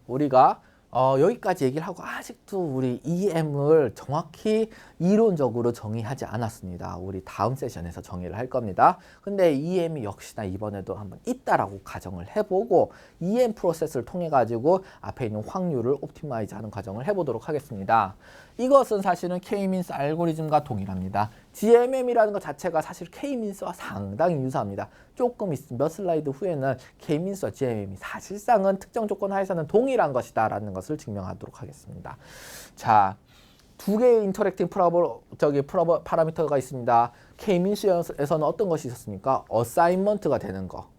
우리가 여기까지 얘기를 하고 아직도 우리 EM을 정확히 이론적으로 정의하지 않았습니다. 우리 다음 세션에서 정의를 할 겁니다. 근데 EM이 역시나 이번에도 한번 있다라고 가정을 해보고 EM 프로세스를 통해 가지고 앞에 있는 확률을 옵티마이즈 하는 과정을 해보도록 하겠습니다. 이것은 사실은 K-민스 알고리즘과 동일합니다. GMM이라는 것 자체가 사실 K-민스와 상당히 유사합니다. 조금 몇 슬라이드 후에는 K-민스와 GMM이 사실상은 특정 조건 하에서는 동일한 것이다 라는 것을 증명하도록 하겠습니다. 자, 두 개의 인터랙팅 파라미터가 있습니다. K-민스에서는 어떤 것이 있었습니까? 어사인먼트가 되는 거.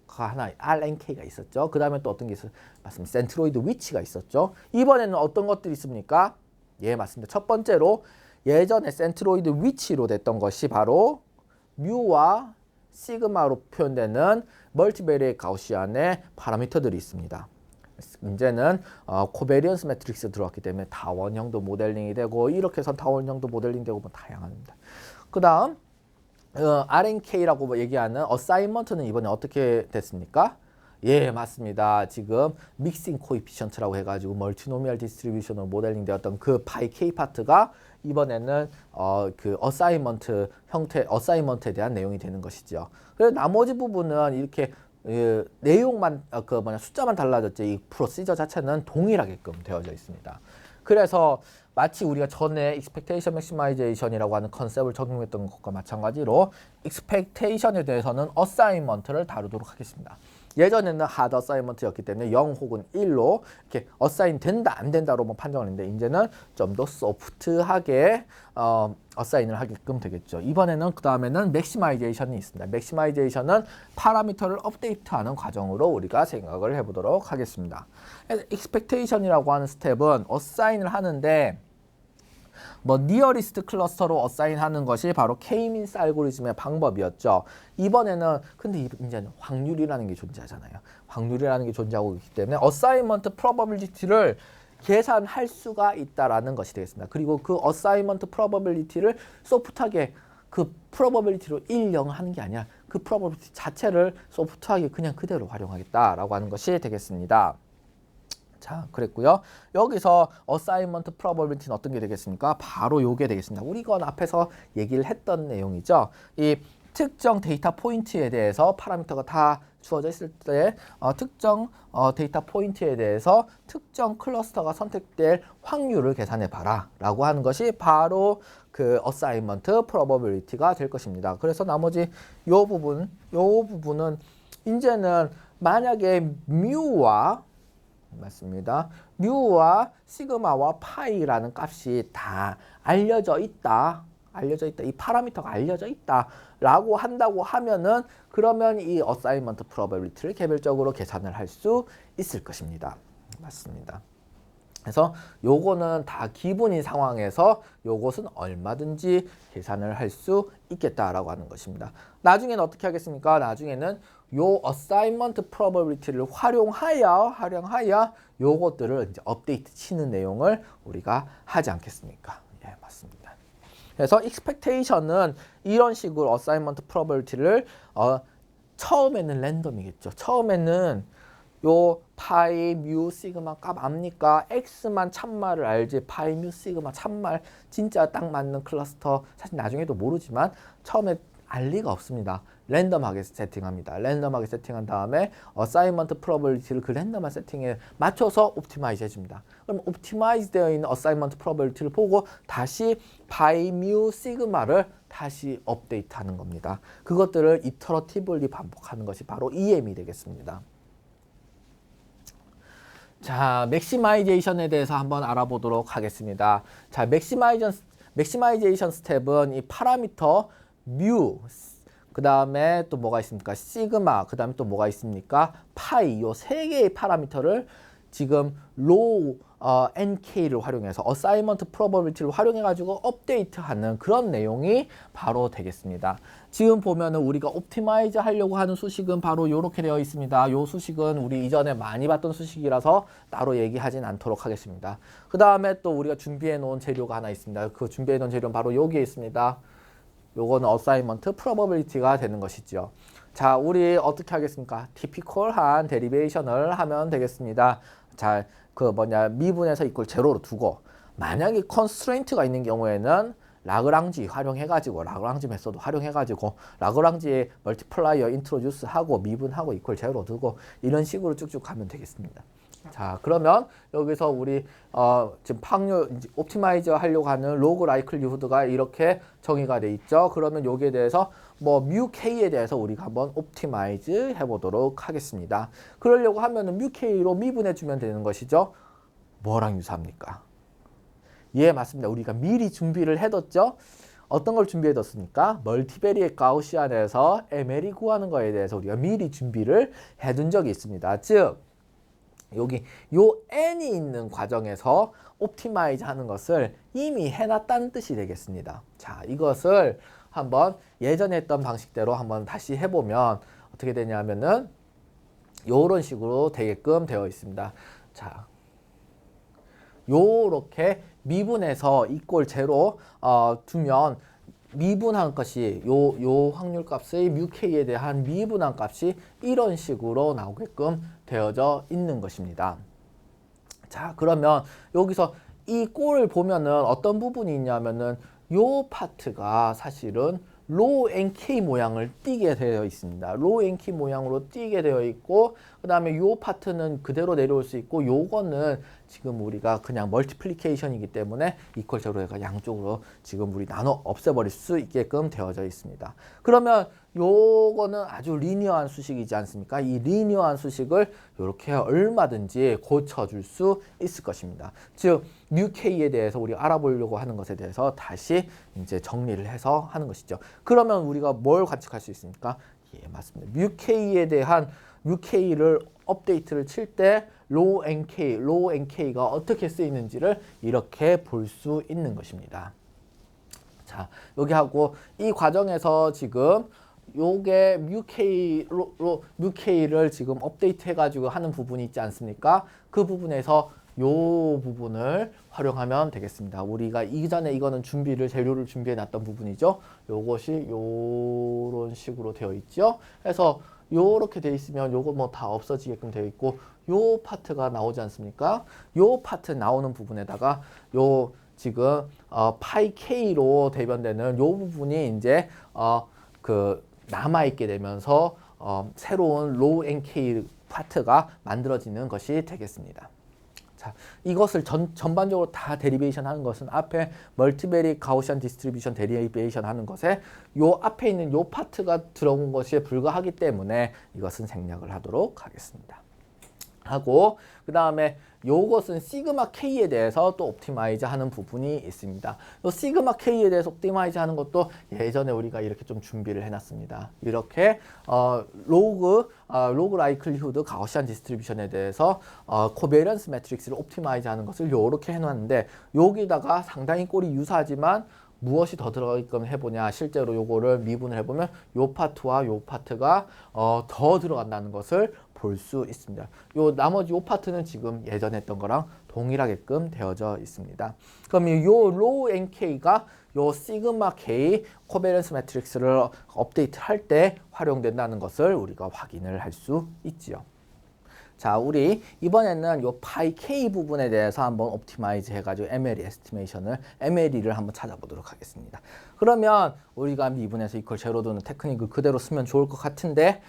하나 RNK가 있었죠. 그 다음에 또 어떤 게 있었어요? 맞습니다. 센트로이드 위치가 있었죠. 이번에는 어떤 것들이 있습니까? 예, 맞습니다. 첫 번째로 예전에 센트로이드 위치로 됐던 것이 바로 뮤와 시그마로 표현되는 멀티베리에이트 가우시안의 파라미터들이 있습니다. 이제는 코베리언스 매트릭스 들어왔기 때문에 다원형도 모델링이 되고 이렇게 해서 다원형도 모델링 되고 뭐 다양합니다. 그 다음 RNK라고 얘기하는 어사인먼트는 이번에 어떻게 됐습니까? 예, 맞습니다. 지금 믹싱 코이피션트라고 해가지고 멀티노미얼 디스트리뷰션으로 모델링 되었던 그 바이 K 파트가 이번에는 그 어사인먼트 형태, 어사인먼트에 대한 내용이 되는 것이죠. 그래서 나머지 부분은 이렇게 내용만 숫자만 달라졌지 이 프로시저 자체는 동일하게끔 되어져 있습니다. 그래서 마치 우리가 전에 expectation maximization이라고 하는 컨셉을 적용했던 것과 마찬가지로 expectation에 대해서는 assignment를 다루도록 하겠습니다. 예전에는 hard assignment였기 때문에 0 혹은 1로 이렇게 assign 된다 안 된다로만 판정을 했는데 이제는 좀 더 소프트하게 어사인을 하게끔 되겠죠. 이번에는 그 다음에는 맥시마이제이션이 있습니다. 맥시마이제이션은 파라미터를 업데이트하는 과정으로 우리가 생각을 해보도록 하겠습니다. 익스펙테이션이라고 하는 스텝은 어사인을 하는데 니어리스트 클러스터로 어사인하는 것이 바로 K-민스 알고리즘의 방법이었죠. 이번에는 근데 이제는 확률이라는 게 존재하잖아요. 확률이라는 게 존재하고 있기 때문에 어사인먼트 프로버빌리티를 계산할 수가 있다라는 것이 되겠습니다. 그리고 그 어사인먼트 프로버빌리티를 소프트하게 그 프로버빌리티로 1, 0 하는 게 아니라 그 프로버빌리티 자체를 소프트하게 그냥 그대로 활용하겠다라고 하는 것이 되겠습니다. 자, 그랬고요. 여기서 어사인먼트 프로버빌리티는 어떤 게 되겠습니까? 바로 요게 되겠습니다. 우리 건 앞에서 얘기를 했던 내용이죠. 이 특정 데이터 포인트에 대해서 파라미터가 다 주어져 있을 때 특정 데이터 포인트에 대해서 특정 클러스터가 선택될 확률을 계산해 봐라 라고 하는 것이 바로 그 어사인먼트 프로버빌리티가 될 것입니다. 그래서 나머지 요 부분은 이제는 만약에 뮤와 맞습니다. 뮤와 시그마와 파이라는 값이 다 알려져 있다. 이 파라미터가 알려져 있다라고 한다고 하면은 그러면 이 어사인먼트 프로버빌리티를 개별적으로 계산을 할 수 있을 것입니다. 맞습니다. 그래서 요거는 다 기본인 상황에서 요것은 얼마든지 계산을 할 수 있겠다라고 하는 것입니다. 나중에는 어떻게 하겠습니까? 나중에는 요 어사인먼트 프로버빌리티를 활용하여 요것들을 이제 업데이트 치는 내용을 우리가 하지 않겠습니까? 예, 맞습니다. 그래서 expectation은 이런 식으로 어사인먼트 프로버빌리티를 처음에는 랜덤이겠죠. 처음에는 요 파이, 뮤, 시그마 값 압니까? x만 참말을 알지 파이, 뮤, 시그마 참말 진짜 딱 맞는 클러스터 사실 나중에도 모르지만 처음에 알 리가 없습니다. 랜덤하게 세팅합니다. 랜덤하게 세팅한 다음에 어사인먼트 프로버빌리티를 그 랜덤한 세팅에 맞춰서 옵티마이즈 해줍니다. 그럼 옵티마이즈 되어 있는 어사인먼트 프로버빌리티를 보고 다시 파이, 뮤, 시그마를 다시 업데이트하는 겁니다. 그것들을 이터러티블리 반복하는 것이 바로 EM이 되겠습니다. 자, 맥시마이제이션에 대해서 한번 알아보도록 하겠습니다. 자, 맥시마이제이션 스텝은 이 파라미터 뮤, 그 다음에 또 뭐가 있습니까? 시그마, 그 다음에 또 뭐가 있습니까? 파이, 요 세 개의 파라미터를 지금 로우 NK를 활용해서 어사인먼트 프로버빌리티를 활용해가지고 업데이트하는 그런 내용이 바로 되겠습니다. 지금 보면은 우리가 옵티마이즈 하려고 하는 수식은 바로 이렇게 되어 있습니다. 요 수식은 우리 이전에 많이 봤던 수식이라서 따로 얘기하진 않도록 하겠습니다. 그 다음에 또 우리가 준비해 놓은 재료가 하나 있습니다. 그 준비해 놓은 재료는 바로 여기에 있습니다. 요거는 어사인먼트 프로버빌리티가 되는 것이죠. 자, 우리 어떻게 하겠습니까? 티피컬한 데리베이션을 하면 되겠습니다. 자, 미분에서 이퀄 제로로 두고 만약에 컨스트레인트가 있는 경우에는 라그랑지 활용해가지고 라그랑지 메소드 활용해가지고 라그랑지의 멀티플라이어 인트로듀스 하고 미분하고 이퀄 제로 두고 이런 식으로 쭉쭉 가면 되겠습니다. 자, 그러면 여기서 우리 지금 확률 옵티마이저 하려고 하는 로그 라이클리후드가 이렇게 정의가 돼 있죠. 그러면 여기에 대해서 뮤 k에 대해서 우리가 한번 옵티마이즈 해보도록 하겠습니다. 그러려고 하면은 뮤 k로 미분해 주면 되는 것이죠. 뭐랑 유사합니까? 예, 맞습니다. 우리가 미리 준비를 해뒀죠. 어떤 걸 준비해뒀습니까? 멀티베리엣 가우시안에서 ML이 구하는 거에 대해서 우리가 미리 준비를 해둔 적이 있습니다. 즉 여기 요 n이 있는 과정에서 옵티마이즈 하는 것을 이미 해놨다는 뜻이 되겠습니다. 자, 이것을 한번 예전에 했던 방식대로 한번 다시 해보면 어떻게 되냐면은 요런 식으로 되게끔 되어 있습니다. 자, 요렇게 미분해서 이꼴 제로 두면 미분한 것이 요 확률 값의 뮤 k에 대한 미분한 값이 이런 식으로 나오게끔 되어져 있는 것입니다. 자, 그러면 여기서 이 꼴을 보면은 어떤 부분이 있냐면은 요 파트가 사실은 로우 NK 모양을 띠게 되어 있습니다. 로우 NK 모양으로 띠게 되어 있고 그 다음에 요 파트는 그대로 내려올 수 있고 요거는 지금 우리가 그냥 멀티플리케이션이기 때문에 이퀄 제로가 양쪽으로 지금 우리 나눠 없애버릴 수 있게끔 되어져 있습니다. 그러면 요거는 아주 리니어한 수식이지 않습니까? 이 리니어한 수식을 이렇게 얼마든지 고쳐줄 수 있을 것입니다. 즉 뮤 k에 대해서 우리 알아보려고 하는 것에 대해서 다시 이제 정리를 해서 하는 것이죠. 그러면 우리가 뭘 관측할 수 있습니까? 예, 맞습니다. 뮤 k에 대한 뮤 k를 업데이트를 칠 때 로우 nk가 어떻게 쓰이는지를 이렇게 볼 수 있는 것입니다. 자, 여기 하고 이 과정에서 지금 요게 뮤 k를 지금 업데이트 해가지고 하는 부분이 있지 않습니까? 그 부분에서 요 부분을 활용하면 되겠습니다. 우리가 이전에 이거는 재료를 준비해 놨던 부분이죠. 요것이 요런 식으로 되어 있죠. 그래서 요렇게 되어 있으면 요거 뭐 다 없어지게끔 되어 있고 요 파트가 나오지 않습니까? 요 파트 나오는 부분에다가 요 지금 파이 k로 대변되는 요 부분이 이제 남아 있게 되면서 새로운 로우 nk 파트가 만들어지는 것이 되겠습니다. 자, 이것을 전반적으로 다 데리베이션 하는 것은 앞에 멀티베리 가우시안 디스트리뷰션 데리베이션 하는 것에 요 앞에 있는 요 파트가 들어온 것에 불과하기 때문에 이것은 생략을 하도록 하겠습니다. 하고 그 다음에 요것은 시그마 K에 대해서 또 옵티마이즈 하는 부분이 있습니다. 요 시그마 K에 대해서 옵티마이즈 하는 것도 예전에 우리가 이렇게 좀 준비를 해놨습니다. 이렇게 로그 라이클리후드 가우시안 디스트리뷰션에 대해서 코베런스 매트릭스를 옵티마이즈 하는 것을 요렇게 해놨는데 여기다가 상당히 꼴이 유사하지만 무엇이 더 들어가게끔 해보냐 실제로 요거를 미분을 해보면 요 파트와 요 파트가 더 들어간다는 것을 볼 수 있습니다. 요 나머지 요 파트는 지금 예전에 했던 거랑 동일하게끔 되어져 있습니다. 그럼 요 로우 nk가 요 시그마 k 코베런스 매트릭스를 업데이트 할 때 활용된다는 것을 우리가 확인을 할 수 있지요. 자, 우리 이번에는 요 파이 k 부분에 대해서 한번 옵티마이즈 해가지고 MLE를 한번 찾아보도록 하겠습니다. 그러면 우리가 미분에서 이퀄 제로 두는 테크닉을 그대로 쓰면 좋을 것 같은데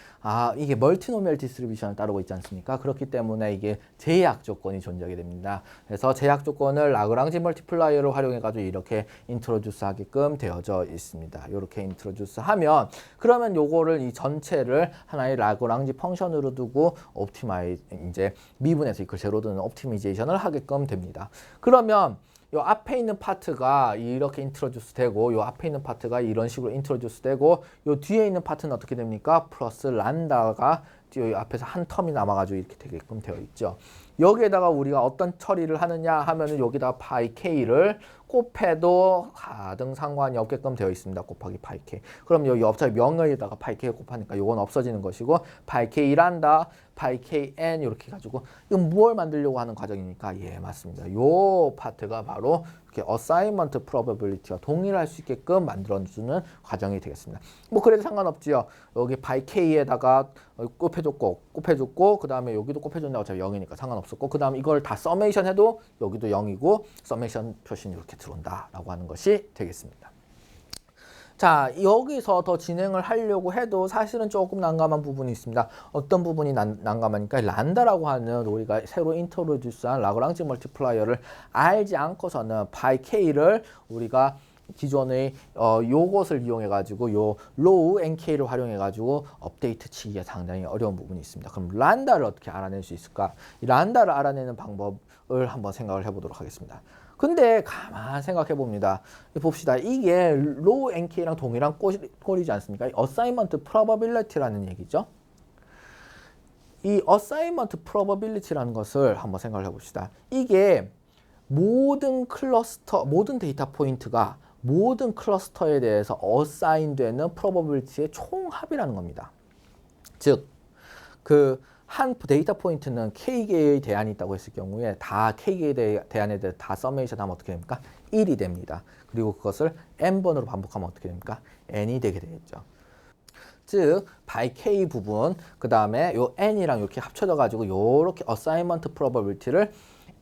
이게 멀티노미얼 디스트리뷰션을 따르고 있지 않습니까? 그렇기 때문에 이게 제약 조건이 존재하게 됩니다. 그래서 제약 조건을 라그랑지 멀티플라이어를 활용해가지고 이렇게 인트로듀스 하게끔 되어져 있습니다. 이렇게 인트로듀스 하면 그러면 요거를 이 전체를 하나의 라그랑지 펑션으로 두고 이제 미분에서 이퀄 제로 두는 옵티미제이션을 하게끔 됩니다. 그러면 요 앞에 있는 파트가 이렇게 인트로듀스 되고 요 앞에 있는 파트가 이런 식으로 인트로듀스 되고 요 뒤에 있는 파트는 어떻게 됩니까? 플러스 란다가 요 앞에서 한 텀이 남아가지고 이렇게 되게끔 되어 있죠. 여기에다가 우리가 어떤 처리를 하느냐 하면은 여기다가 파이 k를 곱해도 가등 상관이 없게끔 되어 있습니다. 곱하기 파이 k. 그럼 여기 어차피 명의에다가 파이 k 곱하니까 요건 없어지는 것이고 파이 k 란다 파이 k n 이렇게 해가지고 이건 무엇을 만들려고 하는 과정이니까 예 맞습니다. 요 파트가 바로 이렇게 어사이먼트 프로버빌리티와 동일할 수 있게끔 만들어주는 과정이 되겠습니다. 뭐 그래도 상관없지요. 여기 파이 k에다가 곱해줬고 그 다음에 여기도 곱해줬는데 어차피 0이니까 상관없었고 그 다음에 이걸 다 서메이션 해도 여기도 0이고 서메이션 표시는 이렇게 들어온다 라고 하는 것이 되겠습니다. 자, 여기서 더 진행을 하려고 해도 사실은 조금 난감한 부분이 있습니다. 어떤 부분이 난감하니까 란다라고 하는 우리가 새로 인트로듀스한 라그랑지 멀티플라이어를 알지 않고서는 파이 k를 우리가 기존의 요것을 이용해 가지고 요 로우 nk를 활용해 가지고 업데이트 치기가 상당히 어려운 부분이 있습니다. 그럼 란다를 어떻게 알아낼 수 있을까? 이 란다를 알아내는 방법을 한번 생각을 해보도록 하겠습니다. 근데 가만 생각해 봅니다. 봅시다. 이게 로우 nk랑 동일한 꼴이지 않습니까? 어사이먼트 프로버빌리티라는 얘기죠. 이 어사이먼트 프로버빌리티라는 것을 한번 생각을 해봅시다. 이게 모든 클러스터, 모든 데이터 포인트가 모든 클러스터에 대해서 어사인되는 프로버빌리티의 총합이라는 겁니다. 즉, 한 데이터 포인트는 K개의 대안이 있다고 했을 경우에 다 K개의 대안에 대해 다 서메이션 하면 어떻게 됩니까? 1이 됩니다. 그리고 그것을 N번으로 반복하면 어떻게 됩니까? N이 되게 되겠죠. 즉, by K 부분, 그 다음에 요 N이랑 이렇게 합쳐져 가지고 요렇게 어사이먼트 프로버빌리티를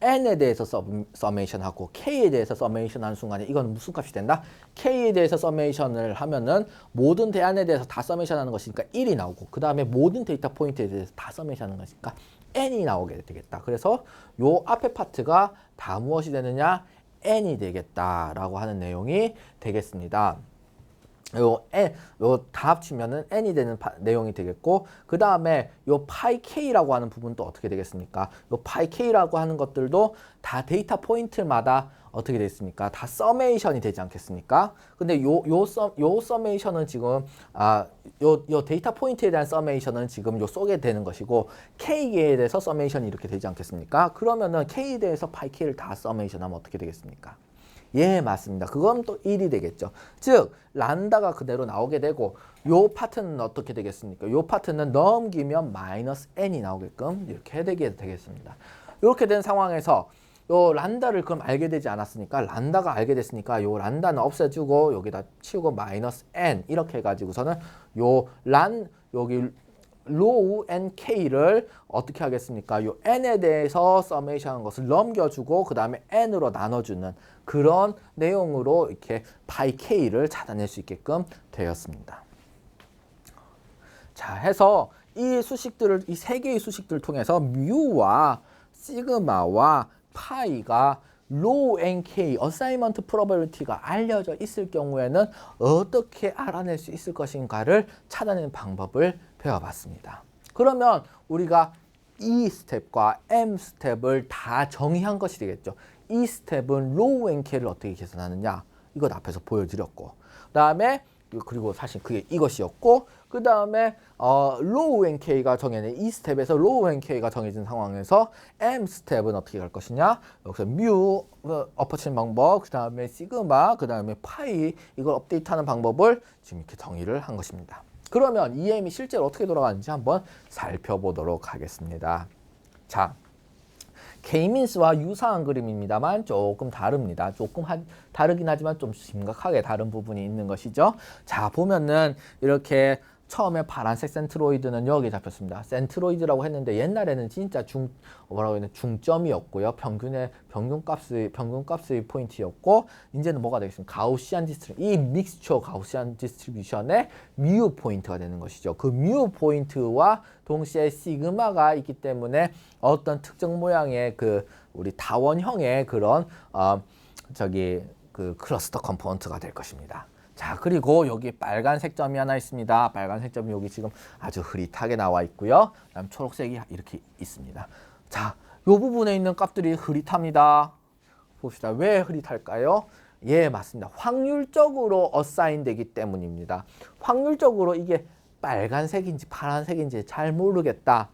N에 대해서 서메이션하고 K에 대해서 서메이션하는 순간에 이건 무슨 값이 된다? K에 대해서 서메이션을 하면은 모든 대안에 대해서 다 서메이션하는 것이니까 1이 나오고 그 다음에 모든 데이터 포인트에 대해서 다 서메이션하는 것이니까 N이 나오게 되겠다. 그래서 요 앞에 파트가 다 무엇이 되느냐? N이 되겠다라고 하는 내용이 되겠습니다. 요 다 합치면은 n이 되는 내용이 되겠고 그 다음에 요 파이 k라고 하는 부분도 어떻게 되겠습니까? 요 파이 k라고 하는 것들도 다 데이터 포인트마다 어떻게 되겠습니까? 다 서메이션이 되지 않겠습니까? 근데 요 서메이션은 지금 요 데이터 포인트에 대한 서메이션은 지금 요 속에 되는 것이고 k에 대해서 서메이션이 이렇게 되지 않겠습니까? 그러면은 k에 대해서 파이 k를 다 서메이션하면 어떻게 되겠습니까? 예, 맞습니다. 그건 또 1이 되겠죠. 즉, 란다가 그대로 나오게 되고 요 파트는 어떻게 되겠습니까? 요 파트는 넘기면 마이너스 n이 나오게끔 이렇게 되게 되겠습니다. 이렇게 된 상황에서 요 란다를 그럼 알게 되지 않았으니까 란다가 알게 됐으니까 요 란다는 없애주고 여기다 치우고 마이너스 n 이렇게 해가지고서는 여기 로우 nk를 어떻게 하겠습니까? 요 n에 대해서 서메이션한 것을 넘겨주고 그 다음에 n으로 나눠주는 그런 내용으로 이렇게 파이 k를 찾아낼 수 있게끔 되었습니다. 자, 해서 이 세 개의 수식들을 통해서 뮤와 시그마와 파이가 로우 nk 어사이먼트 프로버빌리티가 알려져 있을 경우에는 어떻게 알아낼 수 있을 것인가를 찾아내는 방법을 배워봤습니다. 그러면 우리가 E 스텝과 M 스텝을 다 정의한 것이 되겠죠. E 스텝은 로우 nk를 어떻게 계산하느냐 이것 앞에서 보여드렸고 그 다음에 그리고 사실 그게 이것이었고 그 다음에 로우 nk가 정해진 E 스텝에서 로우 nk가 정해진 상황에서 M 스텝은 어떻게 갈 것이냐 여기서 뮤 엎어치는 방법 그 다음에 시그마 그 다음에 파이 이걸 업데이트하는 방법을 지금 이렇게 정의를 한 것입니다. 그러면 EM이 실제로 어떻게 돌아가는지 한번 살펴보도록 하겠습니다. 자, K-민스와 유사한 그림입니다만 조금 다릅니다. 다르긴 하지만 좀 심각하게 다른 부분이 있는 것이죠. 자, 보면은 이렇게 처음에 파란색 센트로이드는 여기 잡혔습니다. 센트로이드라고 했는데 옛날에는 진짜 중점이었고요. 평균값의 포인트였고 이제는 뭐가 되겠습니까? 가우시안 이 믹스처 가우시안 디스트리뷰션의 뮤 포인트가 되는 것이죠. 그 뮤 포인트와 동시에 시그마가 있기 때문에 어떤 특정 모양의 우리 다원형의 그런 클러스터 컴포넌트가 될 것입니다. 자, 그리고 여기 빨간색 점이 하나 있습니다. 빨간색 점이 여기 지금 아주 흐릿하게 나와 있고요. 그다음 초록색이 이렇게 있습니다. 자, 이 부분에 있는 값들이 흐릿합니다. 봅시다. 왜 흐릿할까요? 예, 맞습니다. 확률적으로 어사인 되기 때문입니다. 확률적으로 이게 빨간색인지 파란색인지 잘 모르겠다.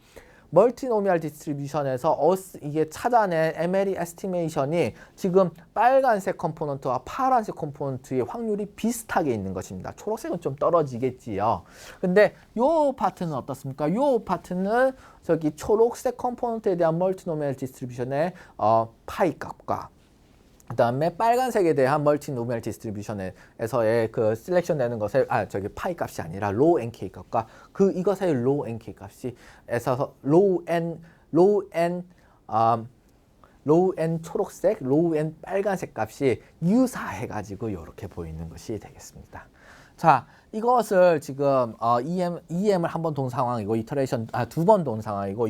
멀티노미얼 디스트리뷰션에서 이게 찾아낸 MLE 에스티메이션이 지금 빨간색 컴포넌트와 파란색 컴포넌트의 확률이 비슷하게 있는 것입니다. 초록색은 좀 떨어지겠지요. 근데 요 파트는 어떻습니까? 요 파트는 저기 초록색 컴포넌트에 대한 멀티노미얼 디스트리뷰션의 파이 값과 그 다음에 빨간색에 대한 멀티노미얼 디스트리뷰션에서의 그 셀렉션 되는 것에 저기 파이 값이 아니라 로우 NK 값과 이것의 로우 NK 값이 에서 로우 N 초록색, 로우 N 빨간색 값이 유사해 가지고 이렇게 보이는 것이 되겠습니다. 자, 이것을 지금 EM을 한 번 돈 상황이고 이터레이션 두 번 돈 상황이고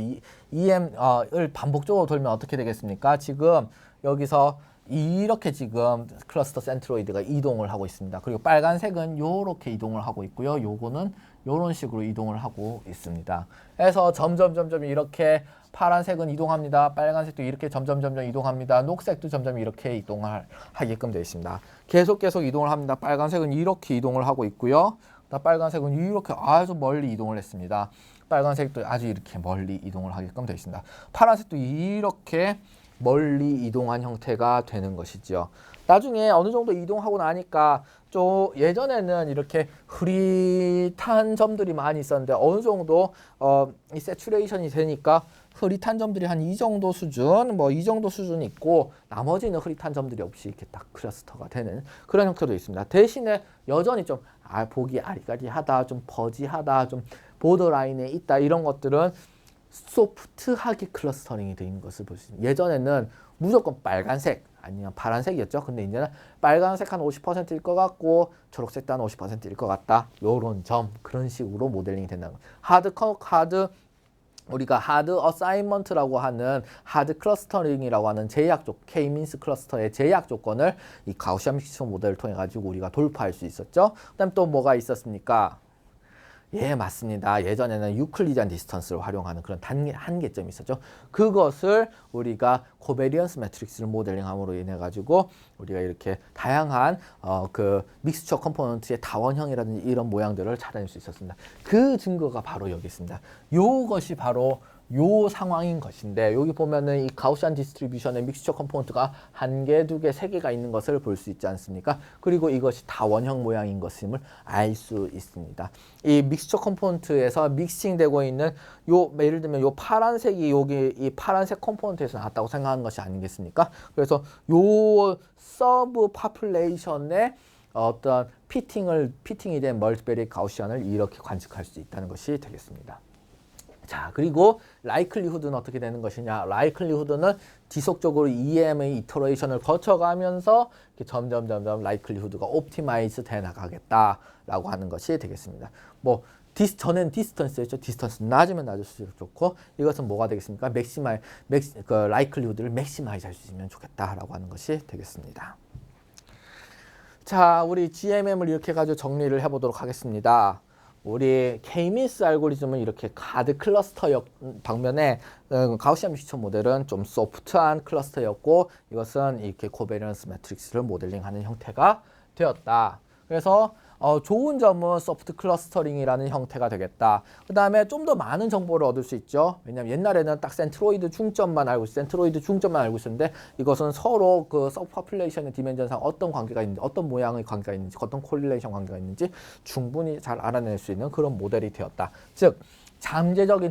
EM을 반복적으로 돌면 어떻게 되겠습니까? 지금 여기서 이렇게 지금 클러스터 센트로이드가 이동을 하고 있습니다. 그리고 빨간색은 이렇게 이동을 하고 있고요. 요거는 이런 식으로 이동을 하고 있습니다. 그래서 점점 이렇게 파란색은 이동합니다. 빨간색도 이렇게 점점 이동합니다. 녹색도 점점 이렇게 이동을 하게끔 되어 있습니다. 계속 이동을 합니다. 빨간색은 이렇게 이동을 하고 있고요. 빨간색은 이렇게 아주 멀리 이동을 했습니다. 빨간색도 아주 이렇게 멀리 이동을 하게끔 되어 있습니다. 파란색도 이렇게 멀리 이동한 형태가 되는 것이죠. 나중에 어느 정도 이동하고 나니까 좀 예전에는 이렇게 흐릿한 점들이 많이 있었는데 어느 정도 이 세츄레이션이 되니까 흐릿한 점들이 한 이 정도 수준, 이 정도 수준이 있고 나머지는 흐릿한 점들이 없이 이렇게 딱 클러스터가 되는 그런 형태도 있습니다. 대신에 여전히 좀 보기 아리까리하다, 좀 버지하다, 좀 보더라인에 있다 이런 것들은 소프트하게 클러스터링이 되어 있는 것을 볼 수 있습니다. 예전에는 무조건 빨간색 아니면 파란색이었죠. 근데 이제는 빨간색 한 50%일 것 같고 초록색도 한 50%일 것 같다. 요런 점 그런 식으로 모델링이 된다는 거. 우리가 하드 어사인먼트라고 하는 하드 클러스터링이라고 하는 제약 K-민스 클러스터의 제약 조건을 이 가우시안 믹스처 모델을 통해 가지고 우리가 돌파할 수 있었죠. 그다음 또 뭐가 있었습니까? 예, 맞습니다. 예전에는 유클리디안 디스턴스를 활용하는 그런 한계점이 있었죠. 그것을 우리가 코베리언스 매트릭스를 모델링함으로 인해 가지고 우리가 이렇게 다양한 그 믹스처 컴포넌트의 다원형이라든지 이런 모양들을 찾아낼 수 있었습니다. 그 증거가 바로 여기 있습니다. 요것이 바로 요 상황인 것인데 여기 보면은 이 가우시안 디스트리뷰션의 믹스처 컴포넌트가 한 개, 두 개, 세 개가 있는 것을 볼 수 있지 않습니까? 그리고 이것이 다원형 모양인 것임을 알 수 있습니다. 이 믹스처 컴포넌트에서 믹싱되고 있는 예를 들면 요 파란색이 여기 이 파란색 컴포넌트에서 나왔다고 생각하는 것이 아니겠습니까? 그래서 요 서브 파퓰레이션의 어떤 피팅이 된 멀티베리 가우시안을 이렇게 관측할 수 있다는 것이 되겠습니다. 자, 그리고 라이클리후드는 어떻게 되는 것이냐? 라이클리후드는 지속적으로 EM의 이터레이션을 거쳐가면서 점점 라이클리후드가 옵티마이즈 돼 나가겠다라고 하는 것이 되겠습니다. 전에는 디스턴스였죠. 디스턴스 낮으면 낮을수록 좋고 이것은 뭐가 되겠습니까? 라이클리후드를 맥시마이즈 할 수 있으면 좋겠다라고 하는 것이 되겠습니다. 자, 우리 GMM을 이렇게 가지고 정리를 해보도록 하겠습니다. 우리 K-민스 알고리즘은 이렇게 하드 클러스터 방면에 가우시안 믹스처 모델은 좀 소프트한 클러스터였고 이것은 이렇게 코베리언스 매트릭스를 모델링하는 형태가 되었다. 그래서 좋은 점은 소프트 클러스터링이라는 형태가 되겠다. 그 다음에 좀 더 많은 정보를 얻을 수 있죠. 왜냐하면 옛날에는 딱 센트로이드 중점만 알고 있었는데 이것은 서로 그 서브포퓰레이션의 디멘전상 어떤 관계가 있는지, 어떤 모양의 관계가 있는지, 어떤 콜릴레이션 관계가 있는지 충분히 잘 알아낼 수 있는 그런 모델이 되었다. 즉 잠재적인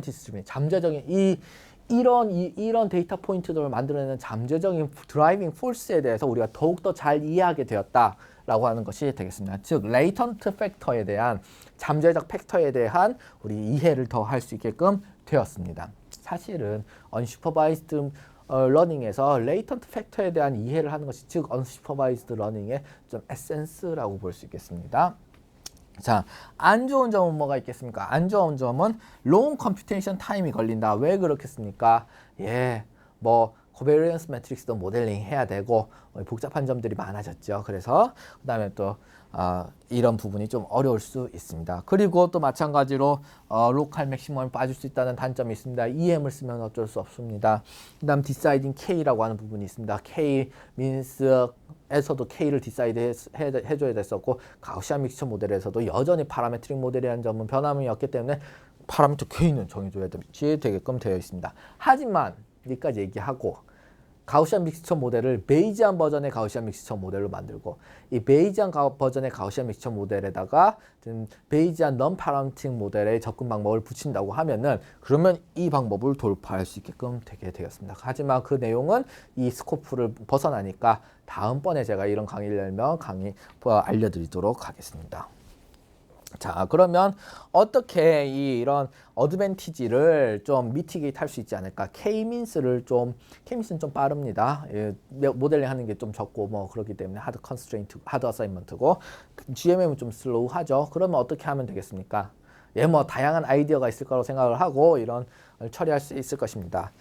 이런 데이터 포인트들을 만들어내는 잠재적인 드라이빙 포스에 대해서 우리가 더욱더 잘 이해하게 되었다라고 하는 것이 되겠습니다. 즉, 레이턴트 팩터에 대한 잠재적 팩터에 대한 우리 이해를 더 할 수 있게끔 되었습니다. 사실은 언슈퍼바이즈드 러닝에서 레이턴트 팩터에 대한 이해를 하는 것이 즉 언슈퍼바이즈드 러닝의 좀 에센스라고 볼 수 있겠습니다. 자, 안 좋은 점은 뭐가 있겠습니까? 안 좋은 점은 롱 컴퓨테이션 타임이 걸린다. 왜 그렇겠습니까? 코베리언스 매트릭스도 모델링 해야 되고 복잡한 점들이 많아졌죠. 그래서 그 다음에 또 이런 부분이 좀 어려울 수 있습니다. 그리고 또 마찬가지로 로컬 맥시멈이 빠질 수 있다는 단점이 있습니다. EM을 쓰면 어쩔 수 없습니다. 그 다음 디사이딩 K라고 하는 부분이 있습니다. K-민스에서도 K를 디사이드 해줘야 됐었고 가우시안 믹스처 모델에서도 여전히 파라메트릭 모델이라는 점은 변함이 없기 때문에 파라미터 K는 정해줘야 되게끔 되어 있습니다. 하지만 여기까지 얘기하고 가우시안 믹스처 모델을 베이지안 버전의 가우시안 믹스처 모델로 만들고 이 베이지안 버전의 가우시안 믹스처 모델에다가 베이지안 넌 파라미틱 모델의 접근 방법을 붙인다고 하면은 그러면 이 방법을 돌파할 수 있게끔 되게 되었습니다. 하지만 그 내용은 이 스코프를 벗어나니까 다음번에 제가 이런 강의를 열면 알려드리도록 하겠습니다. 자, 그러면 어떻게 이런 어드밴티지를 좀 미티게이트 할 수 있지 않을까? K-means는 좀 빠릅니다. 예, 모델링 하는 게 좀 적고 뭐 그렇기 때문에 하드 컨스트레인트, 하드 어사이먼트고 GMM은 좀 슬로우하죠. 그러면 어떻게 하면 되겠습니까? 예, 뭐 다양한 아이디어가 있을 거라고 생각을 하고 이런 처리할 수 있을 것입니다.